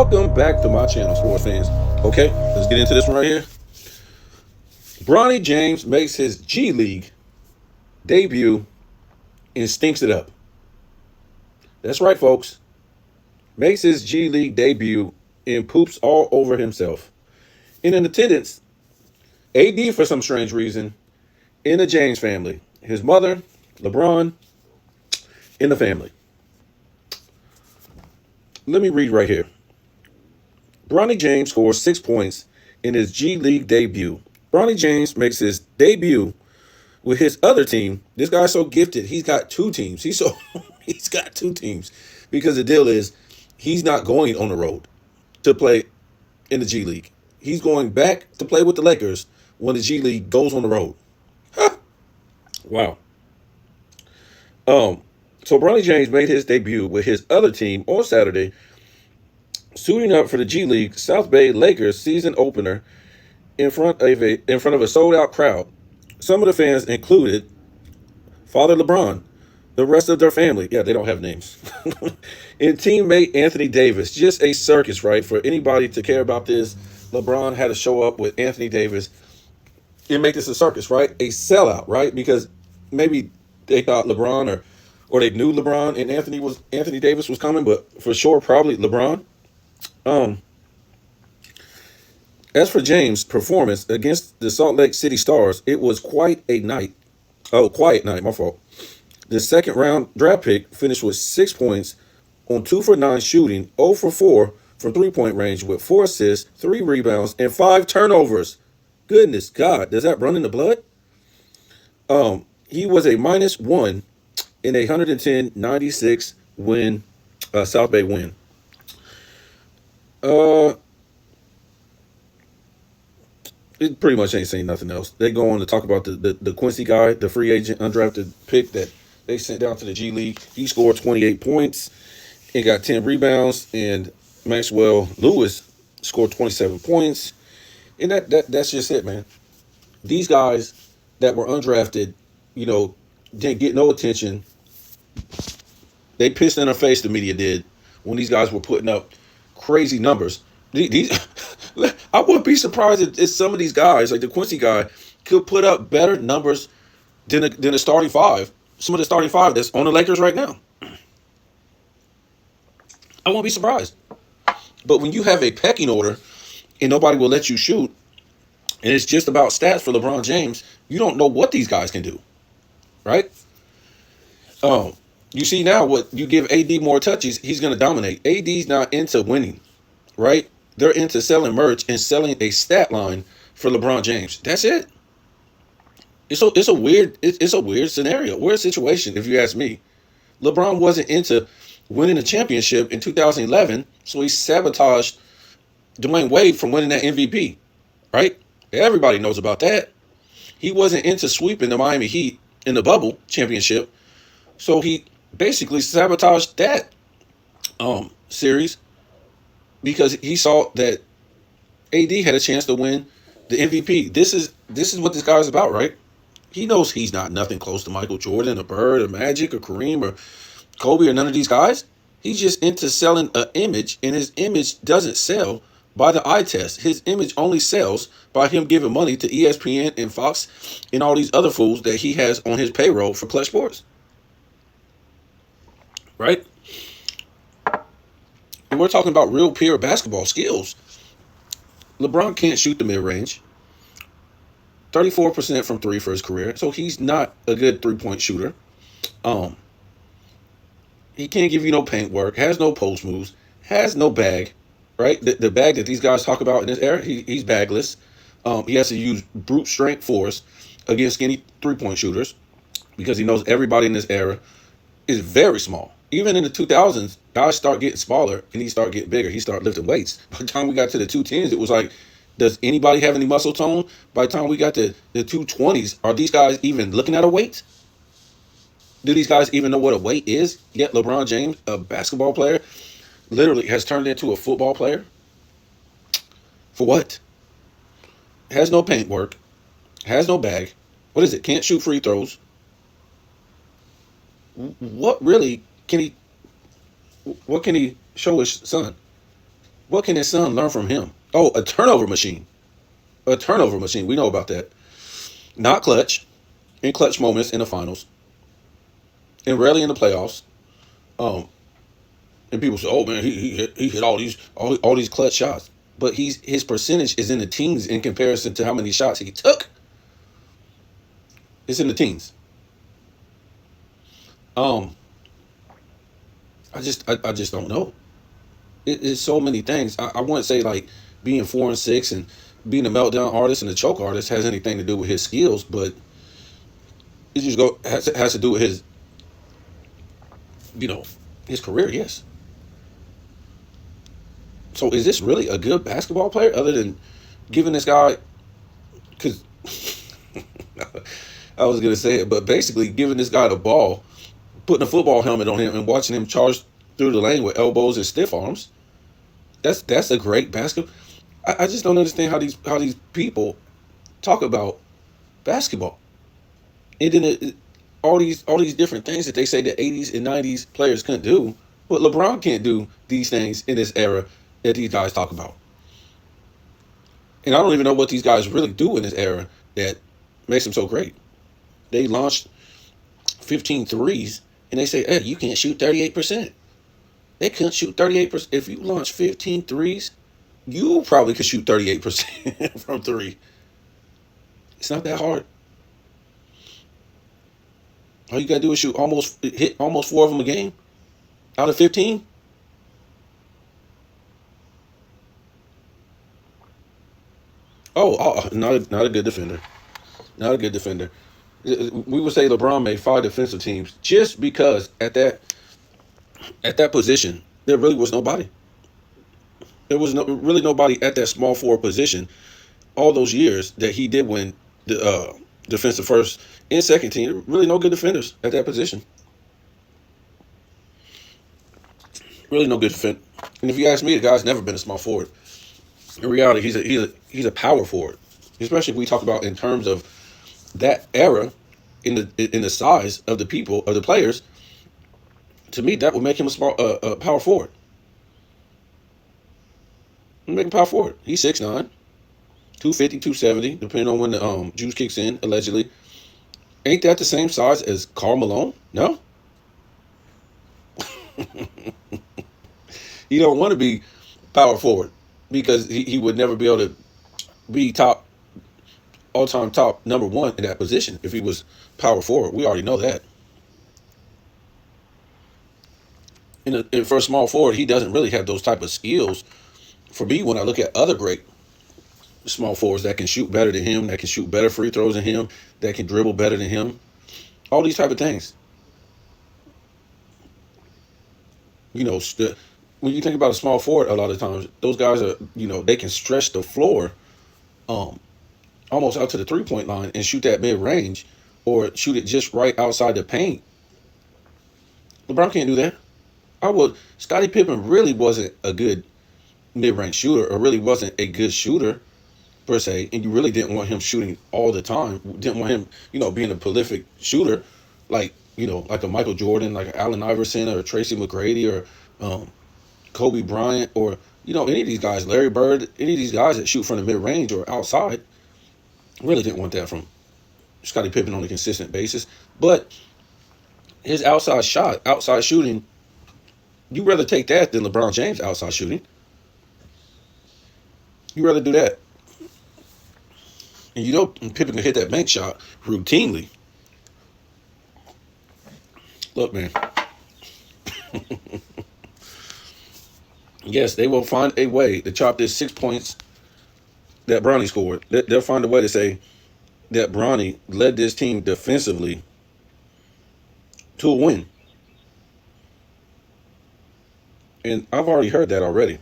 Welcome back to my channel, sports fans. Okay, let's get into this one right here. Bronny James makes his G League debut and stinks it up. That's right, folks. Makes his G League debut and poops all over himself. And in attendance, AD for some strange reason, in the James family. His mother, LeBron, in the family. Let me read right here. Bronny James scores 6 points in his G League debut. Bronny James makes his debut with his other team. This guy's so gifted. He's got two teams. He's got two teams because the deal is he's not going on the road to play in the G League. He's going back to play with the Lakers when the G League goes on the road. Huh. Wow. So Bronny James made his debut with his other team on Saturday, suiting up for the G League South Bay Lakers season opener in front of a sold-out crowd. Some of the fans included Father LeBron, the rest of their family. Yeah, they don't have names. And teammate Anthony Davis. Just a circus, right? For anybody to care about this, LeBron had to show up with Anthony Davis and make this a circus, right? A sellout, right? Because maybe they thought LeBron or they knew LeBron and Anthony Davis was coming, but for sure probably LeBron. As for James' performance against the Salt Lake City Stars, it was quite a night. Oh, quiet night, my fault. The second round draft pick finished with 6 points on 2 for 9 shooting, 0 for 4 from three-point range with 4 assists, 3 rebounds, and 5 turnovers. Goodness God, does that run in the blood? He was a -1 in a 110-96 win, South Bay win. It pretty much ain't saying nothing else. They go on to talk about the Quincy guy, the free agent undrafted pick that they sent down to the G League. He scored 28 points and got 10 rebounds. And Maxwell Lewis scored 27 points. And that's just it, man. These guys that were undrafted, didn't get no attention. They pissed in their face, the media did, when these guys were putting up crazy numbers. I wouldn't be surprised if some of these guys, like the Quincy guy, could put up better numbers than the starting five. Some of the starting five that's on the Lakers right now. I won't be surprised. But when you have a pecking order and nobody will let you shoot, and it's just about stats for LeBron James, you don't know what these guys can do, right? You see now what you give AD more touches, he's going to dominate. AD's not into winning, right? They're into selling merch and selling a stat line for LeBron James. That's it. It's a weird scenario, weird situation, if you ask me. LeBron wasn't into winning a championship in 2011, so he sabotaged Dwayne Wade from winning that MVP, right? Everybody knows about that. He wasn't into sweeping the Miami Heat in the bubble championship, so he basically sabotaged that series because he saw that AD had a chance to win the MVP. This is what this guy's about, right? He knows he's not nothing close to Michael Jordan or Bird or Magic or Kareem or Kobe or none of these guys. He's just into selling an image, and his image doesn't sell by the eye test. His image only sells by him giving money to ESPN and Fox and all these other fools that he has on his payroll for Clutch Sports. Right? And we're talking about real pure basketball skills. LeBron can't shoot the mid-range. 34% from three for his career. So he's not a good three-point shooter. He can't give you no paint work, has no post moves, has no bag, right? The bag that these guys talk about in this era, he's bagless. He has to use brute strength force against skinny three-point shooters because he knows everybody in this era is very small. Even in the 2000s, guys start getting smaller and he start getting bigger. He start lifting weights. By the time we got to the 210s, it was like, does anybody have any muscle tone? By the time we got to the 220s, are these guys even looking at a weight? Do these guys even know what a weight is? Yet LeBron James, a basketball player, literally has turned into a football player. For what? Has no paint work. Has no bag. What is it? Can't shoot free throws. What really can he show his son? What can his son learn from him? Oh, a turnover machine. A turnover machine. We know about that. Not clutch. In clutch moments in the finals. And rarely in the playoffs. Um, and people say, "Oh man, he hit all these clutch shots." But his percentage is in the teens in comparison to how many shots he took. It's in the teens. Um, I just don't know. It's so many things. I wouldn't say like being 4-6 and being a meltdown artist and a choke artist has anything to do with his skills, but it just has to do with his his career. Yes. So is this really a good basketball player other than giving this guy? Because I was gonna say it, but basically giving this guy the ball, putting a football helmet on him, and watching him charge through the lane with elbows and stiff arms. That's a great basketball. I just don't understand how these people talk about basketball. And then all these different things that they say the 80s and 90s players couldn't do, but LeBron can't do these things in this era that these guys talk about. And I don't even know what these guys really do in this era that makes them so great. They launched 15 threes and they say, hey, you can't shoot 38%. They couldn't shoot 38%. If you launch 15 threes, you probably could shoot 38% from three. It's not that hard. All you gotta do is hit almost 4 of them a game out of 15. Not a good defender. Not a good defender. We would say LeBron made 5 defensive teams just because at that position there really was nobody. There was really nobody at that small forward position all those years that he did win the defensive first and second team. Really no good defenders at that position. Really no good defender. And if you ask me, the guy's never been a small forward. In reality, he's a power forward. Especially if we talk about in terms of that era, in the size of the players. To me, that would make him a power forward. Make him power forward. He's 6'9", 250, 270, depending on when the juice kicks in, allegedly. Ain't that the same size as Karl Malone? No. He don't want to be power forward because he would never be able to be all-time top number one in that position if he was power forward. We already know that. And for a small forward, he doesn't really have those type of skills. For me, when I look at other great small forwards that can shoot better than him, that can shoot better free throws than him, that can dribble better than him, all these type of things. When you think about a small forward, a lot of times those guys are, they can stretch the floor, almost out to the 3-point line and shoot that mid range, or shoot it just right outside the paint. LeBron can't do that. Scottie Pippen really wasn't a good mid-range shooter, or really wasn't a good shooter per se, and you really didn't want him shooting all the time. Didn't want him, being a prolific shooter, like like a Michael Jordan, like an Allen Iverson, or Tracy McGrady, or Kobe Bryant, or any of these guys, Larry Bird, any of these guys that shoot from the mid-range or outside. Really didn't want that from Scottie Pippen on a consistent basis. But his outside shooting, you rather take that than LeBron James outside shooting. You rather do that. And Pippen can hit that bank shot routinely. Look, man. Yes, they will find a way to chop this 6 points that Bronny scored. They'll find a way to say that Bronny led this team defensively to a win. And I've already heard that already.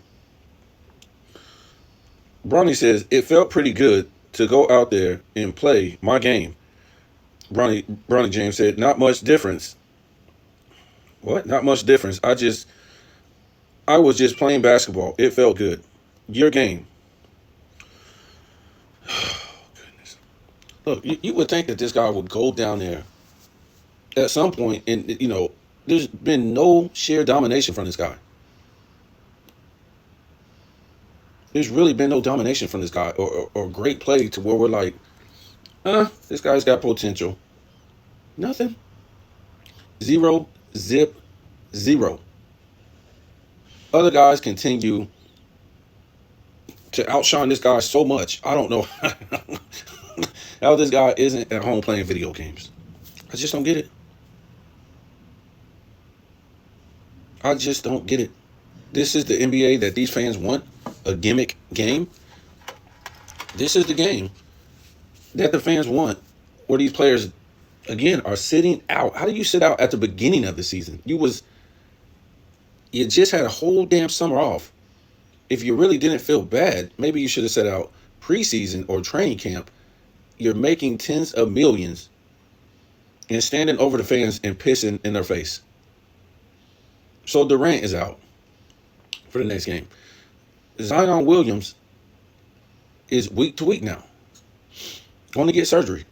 Bronny says, it felt pretty good to go out there and play my game. Bronny James said, not much difference. What? Not much difference. I was just playing basketball. It felt good. Your game. Oh, goodness. Look, you would think that this guy would go down there at some point, and there's been no sheer domination from this guy. There's really been no domination from this guy or great play to where we're like, this guy's got potential. Nothing. Zero, zip, zero. Other guys continue to outshine this guy so much. I don't know how this guy isn't at home playing video games. I just don't get it. I just don't get it. This is the NBA that these fans want, a gimmick game. This is the game that the fans want, where these players, again, are sitting out. How do you sit out at the beginning of the season? You just had a whole damn summer off. If you really didn't feel bad, maybe you should have set out preseason or training camp. You're making tens of millions and standing over the fans and pissing in their face. So Durant is out for the next game. Zion Williams is week to week now. Going to get surgery.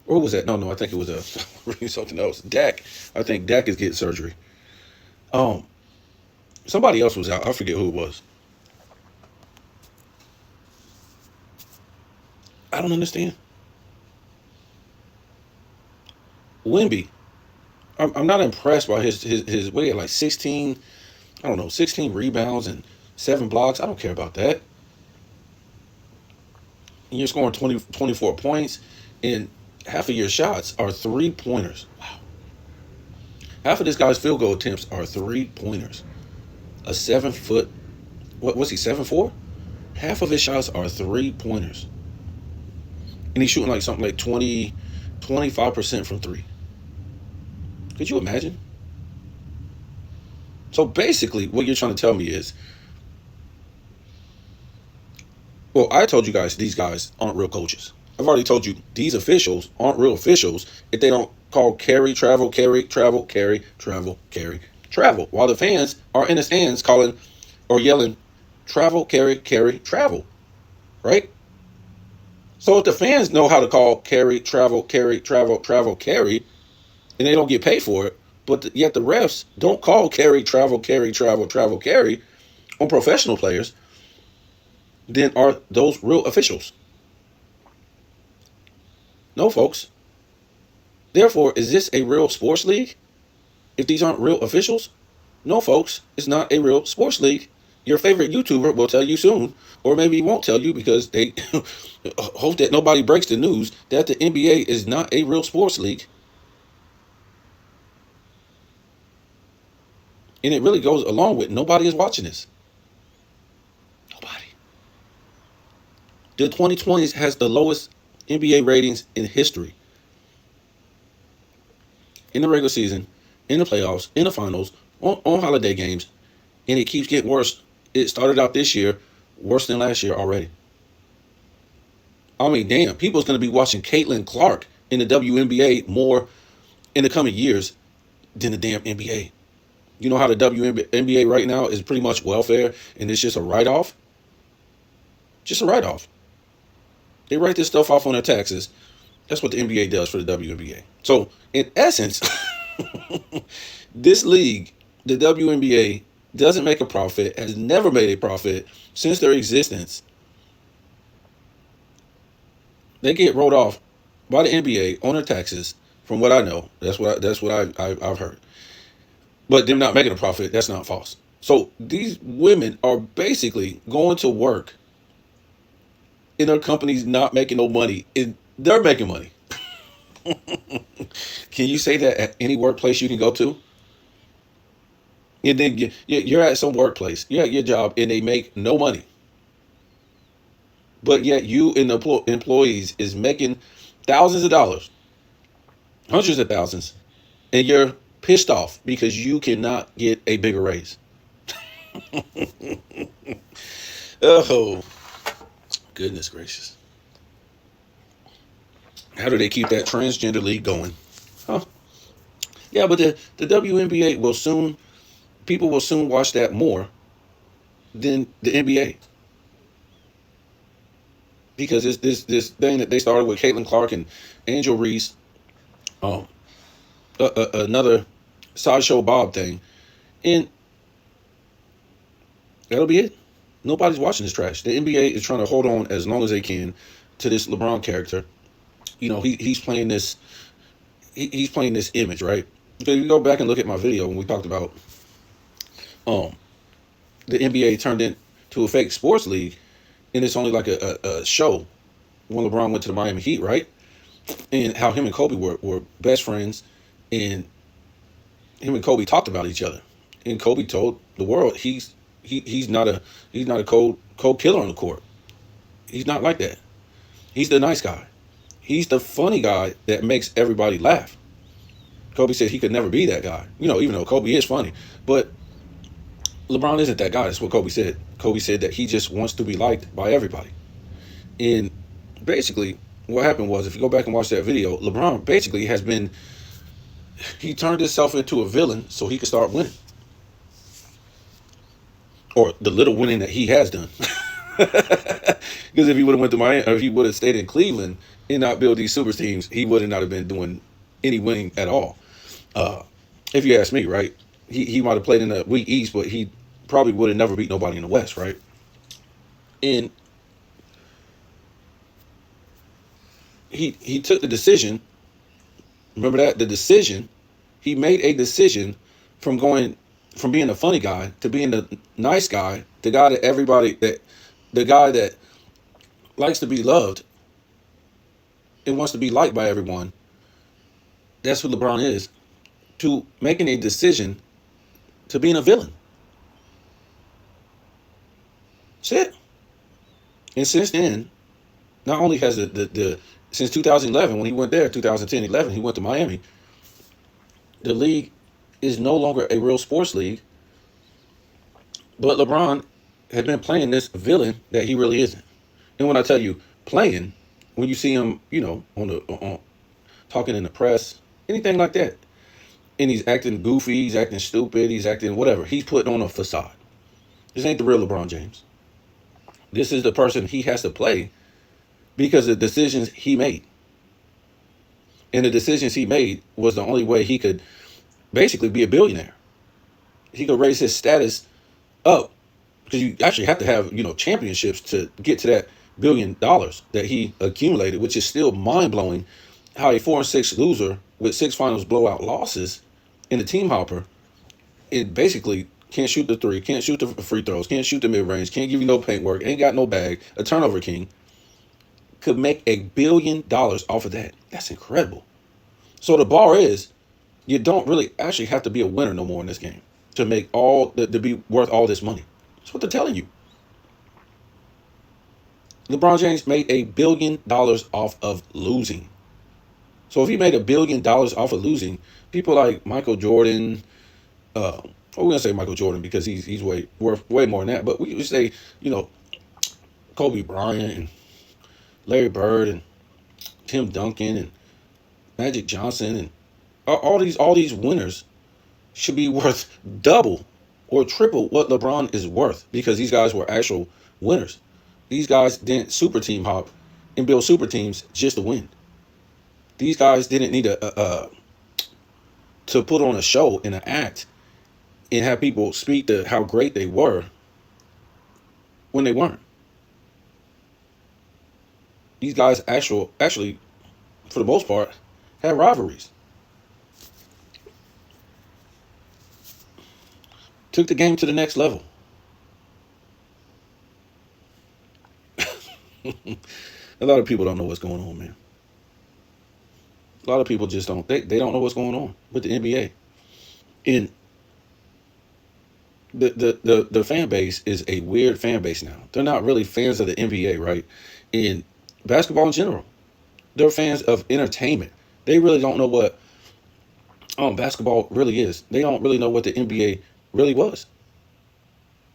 Or was that? No, I think it was something else. Dak. I think Dak is getting surgery. Somebody else was out. I forget who it was. I don't understand. Wemby. I'm not impressed by his weight at like 16. I don't know, 16 rebounds and 7 blocks. I don't care about that. And you're scoring 24 points, and half of your shots are 3-pointers. Wow. Half of this guy's field goal attempts are 3-pointers. A 7-foot, what was he, 7'4"? Half of his shots are 3-pointers. And he's shooting like something like 25% from 3. Could you imagine? So basically, what you're trying to tell me is, well, I told you guys these guys aren't real coaches. I've already told you these officials aren't real officials if they don't call carry, travel, carry, travel, carry, travel, carry, travel. While the fans are in the stands calling or yelling, travel, carry, carry, travel. Right? So if the fans know how to call carry, travel, carry, travel, travel, carry, and they don't get paid for it, but yet the refs don't call carry, travel, carry, travel, travel, carry on professional players, then are those real officials? No, folks. Therefore, is this a real sports league? If these aren't real officials? No, folks, it's not a real sports league. Your favorite YouTuber will tell you soon, or maybe he won't tell you because they hope that nobody breaks the news that the NBA is not a real sports league. And it really goes along with nobody is watching this. Nobody. The 2020s has the lowest NBA ratings in history. In the regular season, in the playoffs, in the finals, on holiday games, and it keeps getting worse. It started out this year worse than last year already. I mean, damn, people's going to be watching Caitlin Clark in the WNBA more in the coming years than the damn NBA. You know how the WNBA right now is pretty much welfare and it's just a write-off? Just a write-off. They write this stuff off on their taxes. That's what the NBA does for the WNBA. So, in essence, this league, the WNBA, doesn't make a profit, has never made a profit since their existence. They get rolled off by the NBA on their taxes, from what I know. That's what I've heard. But them not making a profit, that's not false. So these women are basically going to work in their companies not making no money. They're making money. Can you say that at any workplace you can go to? And then you're at some workplace, you're at your job, and they make no money. But yet you and the employees is making thousands of dollars, hundreds of thousands, and you're pissed off because you cannot get a bigger raise. Oh, goodness gracious. How do they keep that transgender league going? Huh? Yeah, but the WNBA will soon, people will soon watch that more than the NBA. Because it's this thing that they started with Caitlin Clark and Angel Reese, another Sideshow Bob thing, and that'll be it. Nobody's watching this trash. The NBA is trying to hold on as long as they can to this LeBron character. He's playing this. He's playing this image, right? Because you go back and look at my video when we talked about um the NBA turned into a fake sports league, and it's only like a show when LeBron went to the Miami Heat, right? And how him and Kobe were best friends, and him and Kobe talked about each other. And Kobe told the world he's not a cold killer on the court. He's not like that. He's the nice guy. He's the funny guy that makes everybody laugh. Kobe said he could never be that guy. Even though Kobe is funny, but LeBron isn't that guy. That's what Kobe said. Kobe said that he just wants to be liked by everybody. And basically, what happened was, if you go back and watch that video, LeBron basically he turned himself into a villain so he could start winning. Or the little winning that he has done. Because if he would have went to Miami, or if he would have stayed in Cleveland and not build these super teams, he would not have been doing any winning at all. If you ask me, right? He might have played in the weak East, but he probably would have never beat nobody in the West, right? And he took the decision. Remember that? The decision. He made a decision from being a funny guy to being the nice guy, the guy that likes to be loved and wants to be liked by everyone. That's who LeBron is. To making a decision to being a villain. That's it. And since then, not only has since 2011, when he went there, 2010, 11, he went to Miami, the league is no longer a real sports league. But LeBron had been playing this villain that he really isn't. And when I tell you playing, when you see him, on talking in the press, anything like that, and he's acting goofy, he's acting stupid, he's acting whatever, he's putting on a facade. This ain't the real LeBron James. This is the person he has to play because of the decisions he made. And the decisions he made was the only way he could basically be a billionaire. He could raise his status up, because you actually have to have, championships to get to that $1 billion that he accumulated, which is still mind-blowing. How a 4-6 loser with 6 finals blowout losses in the team hopper, it basically can't shoot the three, can't shoot the free throws, can't shoot the mid-range, can't give you no paint work, ain't got no bag, a turnover king, could make $1 billion off of that. That's incredible. So the bar is, you don't really actually have to be a winner no more in this game to make to be worth all this money. That's what they're telling you. LeBron James made $1 billion off of losing. So if he made $1 billion off of losing, people like Michael Jordan, we're gonna say Michael Jordan because he's worth way more than that. But we would say, Kobe Bryant and Larry Bird and Tim Duncan and Magic Johnson and all these winners should be worth double or triple what LeBron is worth, because these guys were actual winners. These guys didn't super team hop and build super teams just to win. These guys didn't need to put on a show and an act and have people speak to how great they were when they weren't. These guys actually, for the most part, had rivalries. Took the game to the next level. A lot of people don't know what's going on, man. A lot of people just don't. They don't know what's going on with the NBA. And the fan base is a weird fan base now. They're not really fans of the NBA, right? And basketball in general. They're fans of entertainment. They really don't know what basketball really is. They don't really know what the NBA really was.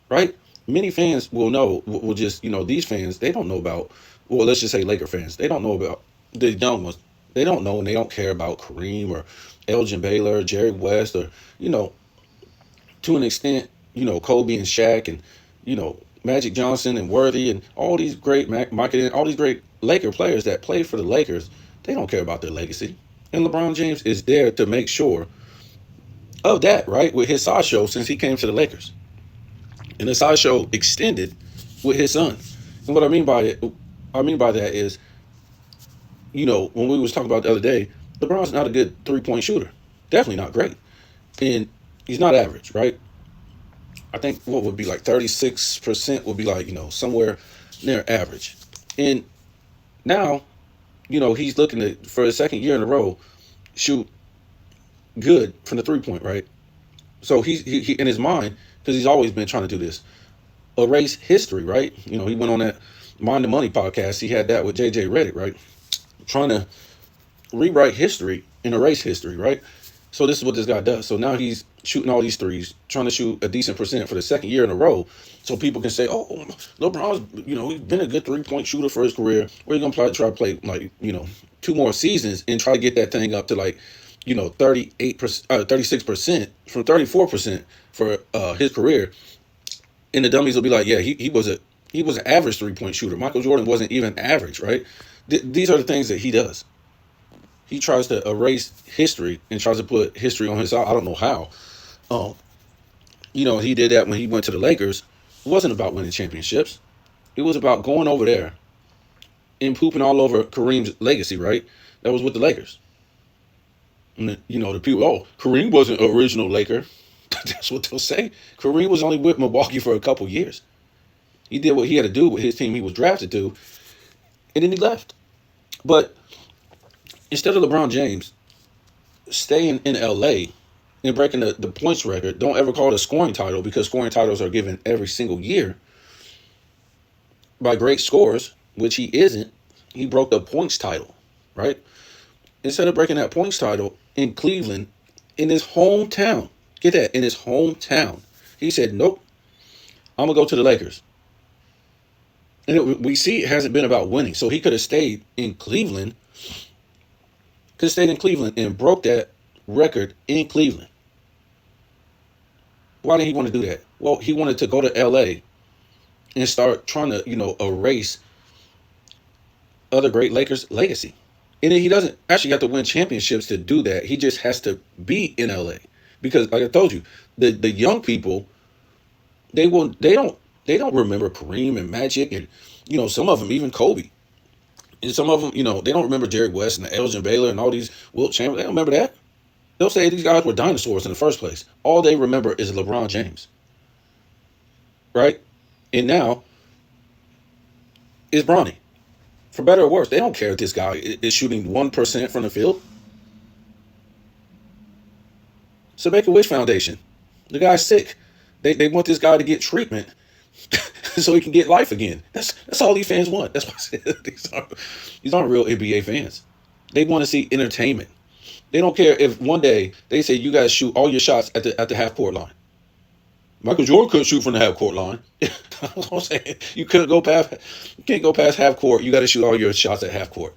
Right? Many fans will just, these fans, they don't know about, well, let's just say Laker fans. They don't know about the young ones. They don't know and they don't care about Kareem or Elgin Baylor or Jerry West or, to an extent, Kobe and Shaq and, Magic Johnson and Worthy and all these great all these great Laker players that played for the Lakers. They don't care about their legacy. And LeBron James is there to make sure of that, right? With his sideshow since he came to the Lakers. And the sideshow extended with his son. And what I mean by that is, when we was talking about the other day, LeBron's not a good 3-point shooter. Definitely not great. And he's not average, right? I think what would be like 36% would be like, somewhere near average. And now, he's looking to, for the second year in a row, shoot good from the 3-point, right? So he in his mind, because he's always been trying to do this, erase history, right? He went on that Mind the Money podcast. He had that with JJ Redick, right? Trying to rewrite history and erase history, right? So this is what this guy does. So now he's shooting all these threes, trying to shoot a decent percent for the second year in a row, so people can say, "Oh, LeBron's, he's been a good 3-point shooter for his career. We're gonna try to play like 2 more seasons and try to get that thing up to like 38%, 36% from 34% for his career." And the dummies will be like, "Yeah, he was an average 3-point shooter. Michael Jordan wasn't even average, right?" These are the things that he does. He tries to erase history and tries to put history on his side. I don't know how. Um, he did that when he went to the Lakers. It wasn't about winning championships. It was about going over there and pooping all over Kareem's legacy, right? That was with the Lakers. And the people, oh, Kareem wasn't an original Laker. That's what they'll say. Kareem was only with Milwaukee for a couple years. He did what he had to do with his team he was drafted to, and then he left. But instead of LeBron James staying in LA and breaking the points record, don't ever call it a scoring title, because scoring titles are given every single year by great scorers, which he isn't. He broke the points title, right? Instead of breaking that points title in Cleveland, in his hometown, get that, in his hometown, he said, "Nope, I'm going to go to the Lakers." And we see it hasn't been about winning. So he could have stayed in Cleveland, and broke that record in Cleveland. Why did he want to do that? Well, he wanted to go to LA and start trying to, erase other great Lakers legacy. And then he doesn't actually have to win championships to do that. He just has to be in LA. Because like I told you, the young people, they don't remember Kareem and Magic and some of them even Kobe. And some of them, they don't remember Jerry West and Elgin Baylor and all these Wilt Chamberlain. They don't remember that. They'll say these guys were dinosaurs in the first place. All they remember is LeBron James. Right? And now is Bronny. For better or worse, they don't care if this guy is shooting 1% from the field. So Make-A-Wish Foundation. The guy's sick. They want this guy to get treatment so he can get life again. That's all these fans want. That's why I said these aren't real NBA fans. They want to see entertainment. They don't care if one day they say you guys shoot all your shots at the half court line. Michael Jordan couldn't shoot from the half court line. That's what I'm saying. You can't go past half court. You got to shoot all your shots at half court.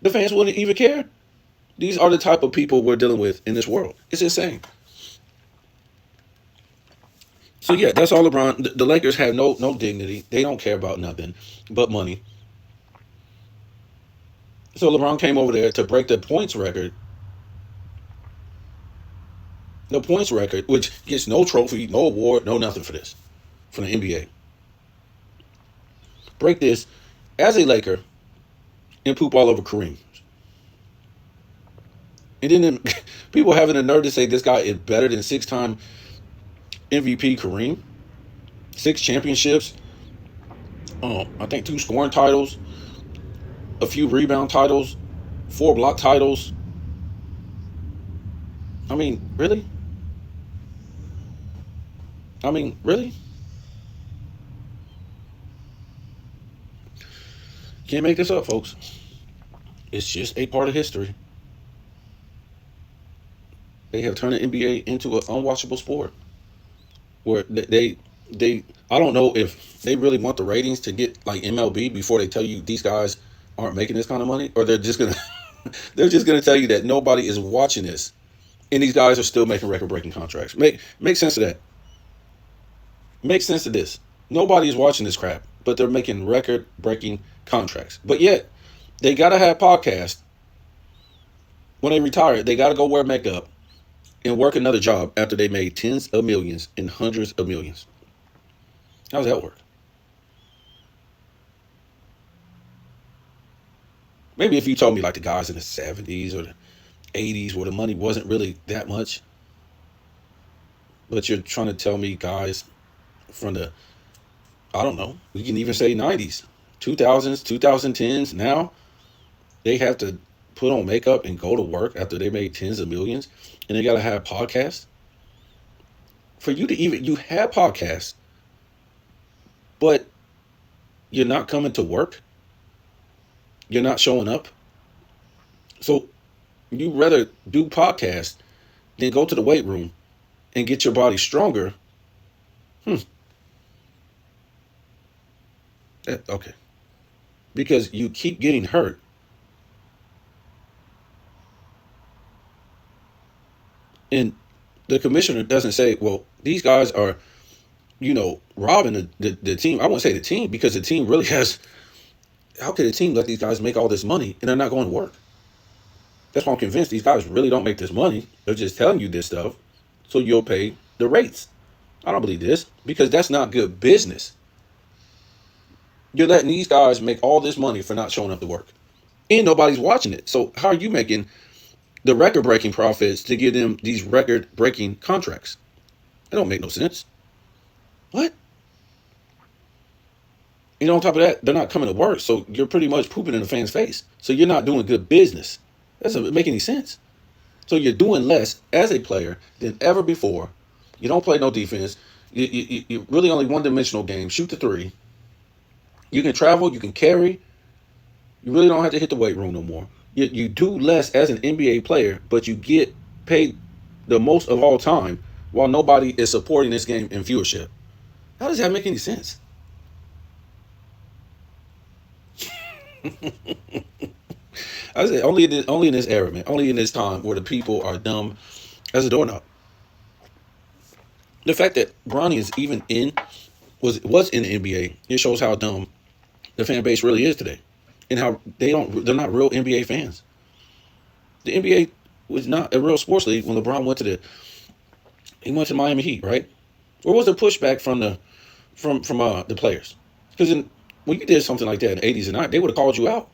The fans wouldn't even care. These are the type of people we're dealing with in this world. It's insane. So yeah, that's all LeBron. The Lakers have no dignity. They don't care about nothing but money. So LeBron came over there to break the points record. The points record, which gets no trophy, no award, no nothing for this, from the NBA. Break this as a Laker and poop all over Kareem. And then people having the nerve to say this guy is better than 6-time MVP Kareem. 6 championships. I think 2 scoring titles. A few rebound titles. 4 block titles. I mean, really? Can't make this up, folks. It's just a part of history. They have turned the NBA into an unwatchable sport. Where they I don't know if they really want the ratings to get like MLB before they tell you these guys aren't making this kind of money, or they're just gonna tell you that nobody is watching this, and these guys are still making record-breaking contracts. Make sense of that. Make sense of this. Nobody is watching this crap, but they're making record-breaking contracts. But yet, they gotta have podcasts. When they retire, they gotta go wear makeup and work another job after they made tens of millions and hundreds of millions. How does that work? Maybe if you told me like the guys in the 70s or the 80s where the money wasn't really that much, but you're trying to tell me guys from the, I don't know, we can even say 90s, 2000s, 2010s, now they have to put on makeup and go to work after they made tens of millions and they got to have podcasts. For you to even, you have podcasts, but you're not coming to work. You're not showing up. So you rather do podcasts than go to the weight room and get your body stronger. Hmm. Okay. Because you keep getting hurt. And the commissioner doesn't say, well, these guys are, robbing the team. I won't say the team because the team really has, how could a team let these guys make all this money and they're not going to work? That's why I'm convinced these guys really don't make this money. They're just telling you this stuff so you'll pay the rates. I don't believe this because that's not good business. You're letting these guys make all this money for not showing up to work. And nobody's watching it. So how are you making the record-breaking profits to give them these record-breaking contracts? That don't make no sense. What? On top of that, they're not coming to work, so you're pretty much pooping in the fan's face. So you're not doing good business. That doesn't make any sense. So you're doing less as a player than ever before. You don't play no defense. You really only one-dimensional game. Shoot the three. You can travel. You can carry. You really don't have to hit the weight room no more. You do less as an NBA player, but you get paid the most of all time while nobody is supporting this game in viewership. How does that make any sense? I say only in this era, man. Only in this time where the people are dumb as a doorknob. The fact that Bronny is even was in the NBA, it shows how dumb the fan base really is today, and how they're not real NBA fans. The NBA was not a real sports league when LeBron he went to Miami Heat, right? Where was the pushback from the players? Because when you did something like that in the 80s and 90s, they would have called you out.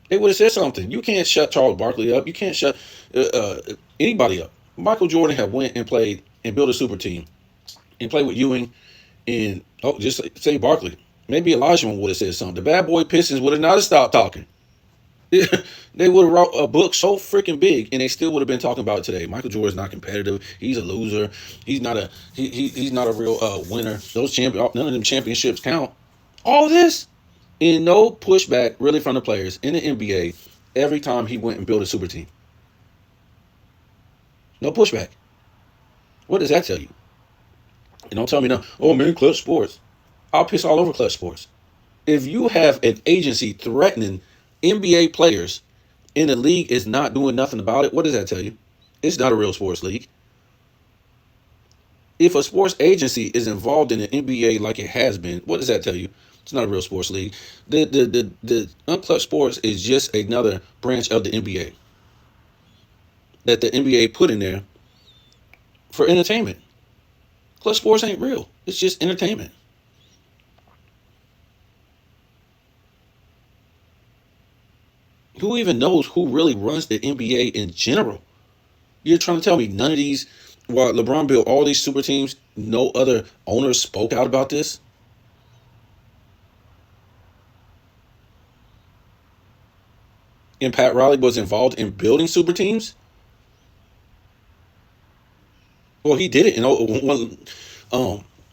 They would have said something. You can't shut Charles Barkley up. You can't shut anybody up. Michael Jordan had went and played and built a super team and played with Ewing and just say Barkley. Maybe Elijah would have said something. The bad boy Pistons would have not stopped talking. They would have wrote a book so freaking big, and they still would have been talking about it today. Michael Jordan's not competitive. He's a loser. He's not a real winner. None of them championships count. All this, and no pushback really from the players in the NBA every time he went and built a super team. No pushback. What does that tell you? And don't tell me now, oh man, Clutch Sports. I'll piss all over Clutch Sports. If you have an agency threatening NBA players and the league is not doing nothing about it, what does that tell you? It's not a real sports league. If a sports agency is involved in the NBA like it has been, what does that tell you? It's not a real sports league. The Unclutch Sports is just another branch of the NBA that the NBA put in there for entertainment. Clutch Sports ain't real. It's just entertainment. Who even knows who really runs the NBA in general? You're trying to tell me none of these, while LeBron built all these super teams, no other owners spoke out about this? And Pat Riley was involved in building super teams? Well, he did it.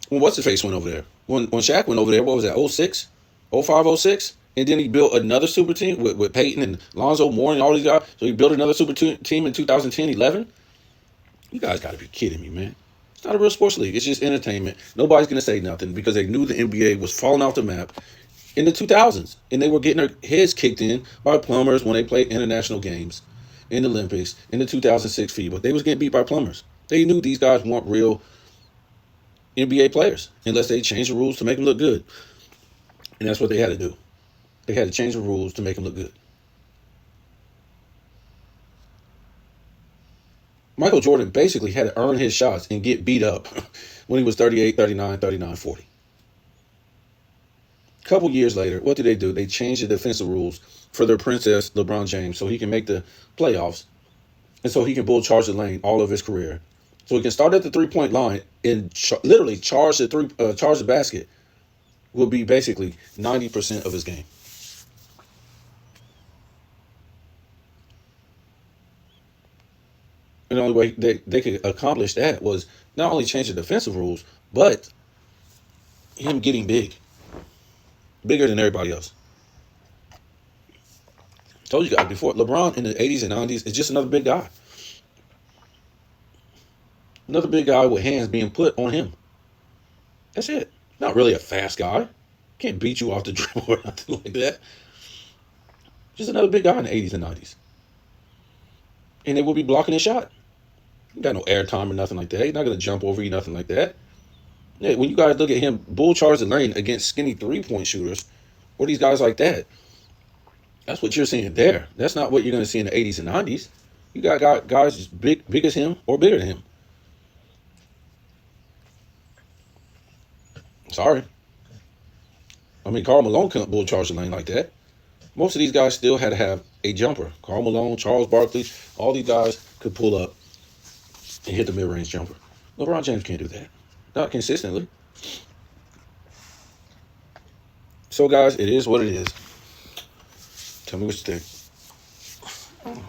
When what's his face went over there? When Shaq went over there, what was that? 06? 05, 06? And then he built another super team with Peyton and Lonzo Moore and all these guys. So he built another team in 2010, 11. You guys got to be kidding me, man. It's not a real sports league. It's just entertainment. Nobody's going to say nothing because they knew the NBA was falling off the map in the 2000s. And they were getting their heads kicked in by plumbers when they played international games in the Olympics in the 2006 FIBA. They was getting beat by plumbers. They knew these guys weren't real NBA players unless they changed the rules to make them look good. And that's what they had to do. They had to change the rules to make them look good. Michael Jordan basically had to earn his shots and get beat up when he was 38, 39, 39, 40. couple years later, what do? They changed the defensive rules for their princess, LeBron James, so he can make the playoffs and so he can bull charge the lane all of his career. So he can start at the 3-point line and literally charge the basket will be basically 90% of his game. And the only way they could accomplish that was not only change the defensive rules, but him getting bigger than everybody else. Told you guys before, LeBron in the 80s and 90s is just another big guy. Another big guy with hands being put on him. That's it. Not really a fast guy. Can't beat you off the dribble or nothing like that. Just another big guy in the 80s and 90s. And they will be blocking his shot. You got no airtime or nothing like that. He's not going to jump over you, nothing like that. Yeah, when you guys look at him bull charge the lane against skinny 3-point shooters or these guys like that, that's what you're seeing there. That's not what you're going to see in the 80s and 90s. You got guys as big as him or bigger than him. Sorry. I mean, Karl Malone couldn't bull charge the lane like that. Most of these guys still had to have a jumper. Karl Malone, Charles Barkley, all these guys could pull up and hit the mid-range jumper. LeBron James can't do that. Not consistently. So, guys, it is what it is. Tell me what you think.